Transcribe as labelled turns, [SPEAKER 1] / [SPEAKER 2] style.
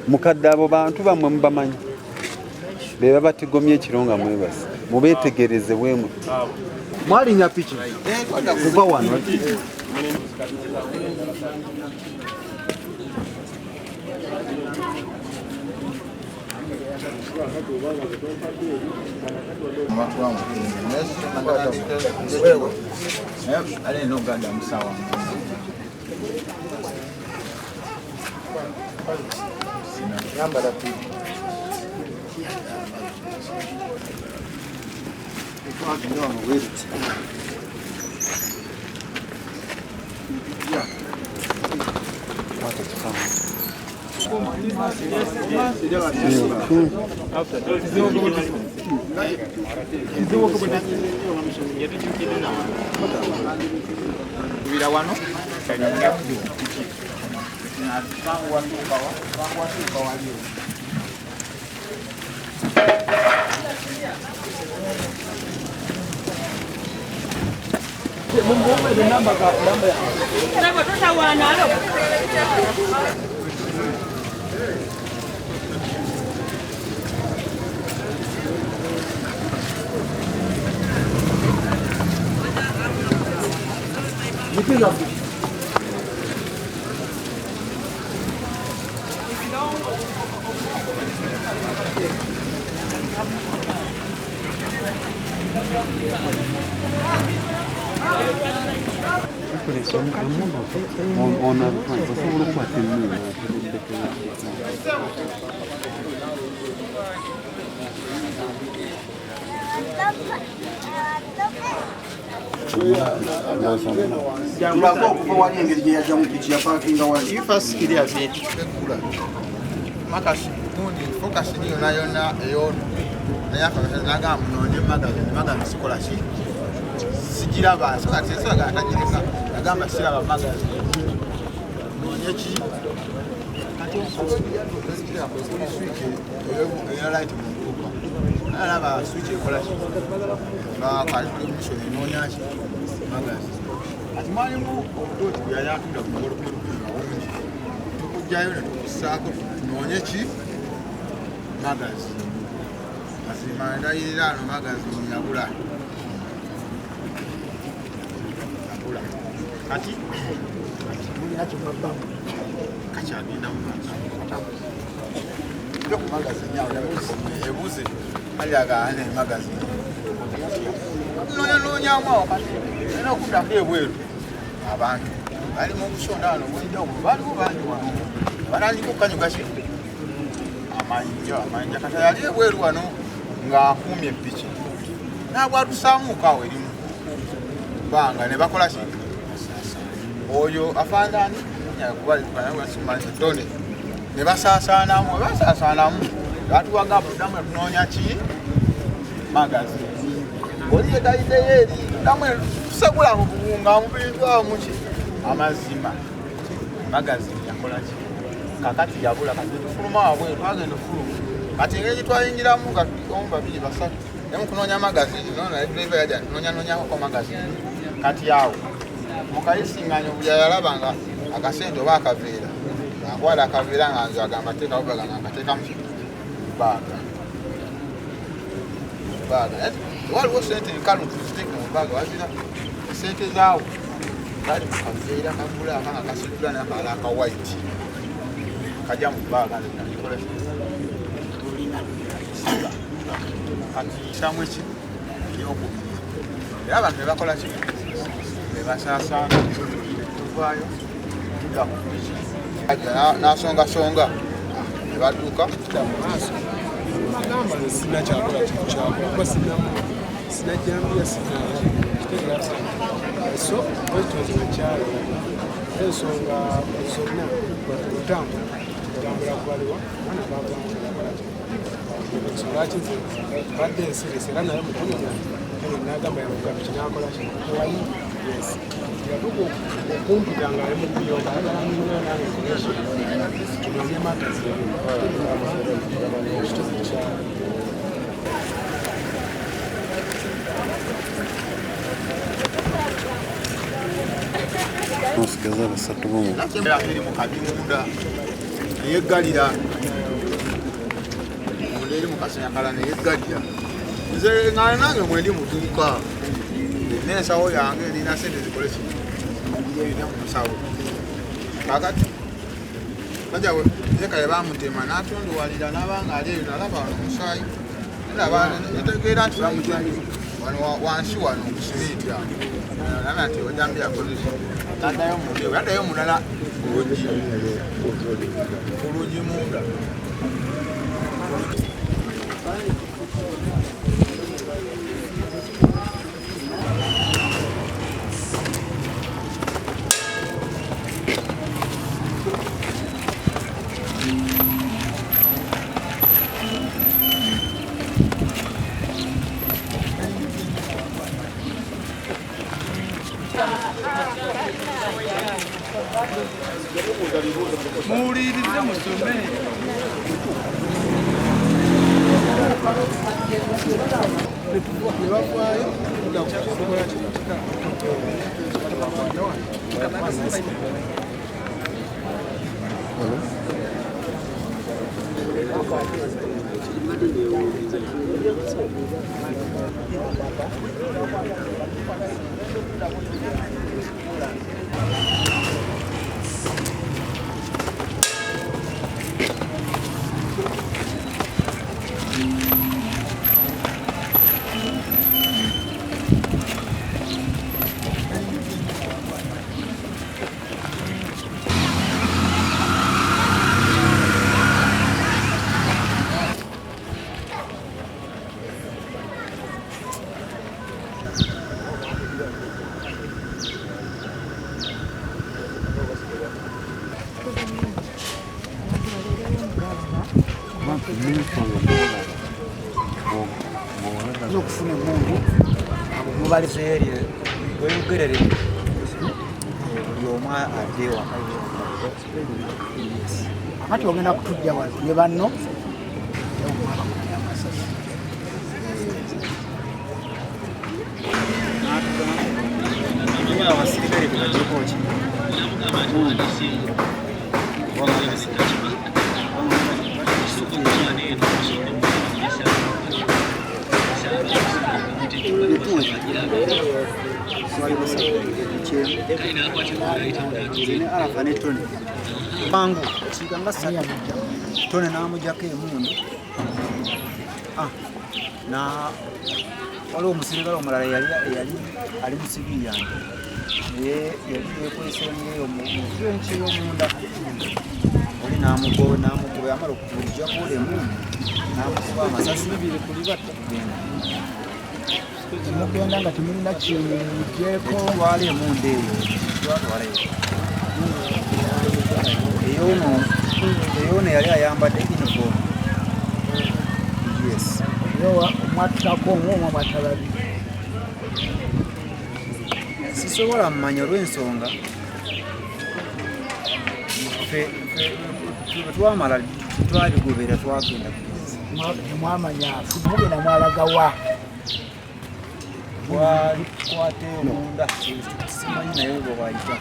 [SPEAKER 1] mukadde abo bantu bamwe mubamanyi be baba batigomye ekiro nga mwebase mubeetegereze bwemu mwalinya piki kuva wano on a oyo afandani yakubali kana simanje tone ne basasana mu watu wagapo damu tunonya chi magazi oliye daide yeri damu tusagula kubunga mubintu muchi amazima magazi yakola chi kakati yabula kati fuluma wabwe twagenda fuluma kati ngeji twayingira mu ga omba bili basatu emu kunonya magazi nona driver yaja nonya ko magazi kati yawo mukayisinganya obuyalabanga akasente bakaveera akwala akaveera nga agamba teka obaga nga teka mu baga waliwo sente kalu tuziteka mu baga wazira sente zaawo kali kaveera kagula akanga kasitula nakala aka white kajja mu baga nikola kati samwe ki yoko era abantu bakola ki basasa tuvayo nasonga songa nebaduka
[SPEAKER 2] magamba sina kyakola kyako kuba sina jambia sina so oito kyalo ensonga zonna kutambula kwaliwa ana baba lwaki badde ensiri era naye mutumira nagamba yamuga kinakola kinakowayi yes yaduko okumpita nga ali mu kuyonga ayagala nnyo nange konesi kinonye magazi ekituzi kyalo
[SPEAKER 1] Osikaza basatu bomu
[SPEAKER 3] mu kabimunda yegalira
[SPEAKER 1] Sanyakala ne yeggajja. Nze nga nange mwe ndi mutuuka. N'ensawo yange erina sente zikole kino. Erina mu nsawo. Kakati bajawe nze bamutema n'atondowalira n'abanga ali eyo nalaba wano omusaayi. Nategeera nti bamutemye wano wansi wano ku simenti awo. Nana nti ojambi yakozesa. N'addayo munda eyo. Yaddayo mulala oluggi munda.
[SPEAKER 3] Muwulirize musome.
[SPEAKER 4] Okufuna emundu mubaliza eri weyogerere buli omu adde waka akati ogenda kutujja wano ne banno abasirikale bebajekoki bangu kiganga saya tone namujjako emundu na waliwo omusirikale omulala yali ali mu sibiiri yange naye yali yekwesongeyo mufrenki y'omunda oli namugoba yamala okujjako emundu namukuba amasasi kugenda mugenda nga temulina kimugyeko twala emundu eyo eyoono yali ayambadde uniform. Yes.
[SPEAKER 2] Mwatutako omwo mwatalabi.
[SPEAKER 4] Sisobola mmanya olw'ensonga twamala twabigobera twagenda
[SPEAKER 2] Mwamanya mugenda mwalagawa
[SPEAKER 4] twali tukwateyo munda simanyi naye bwe bayita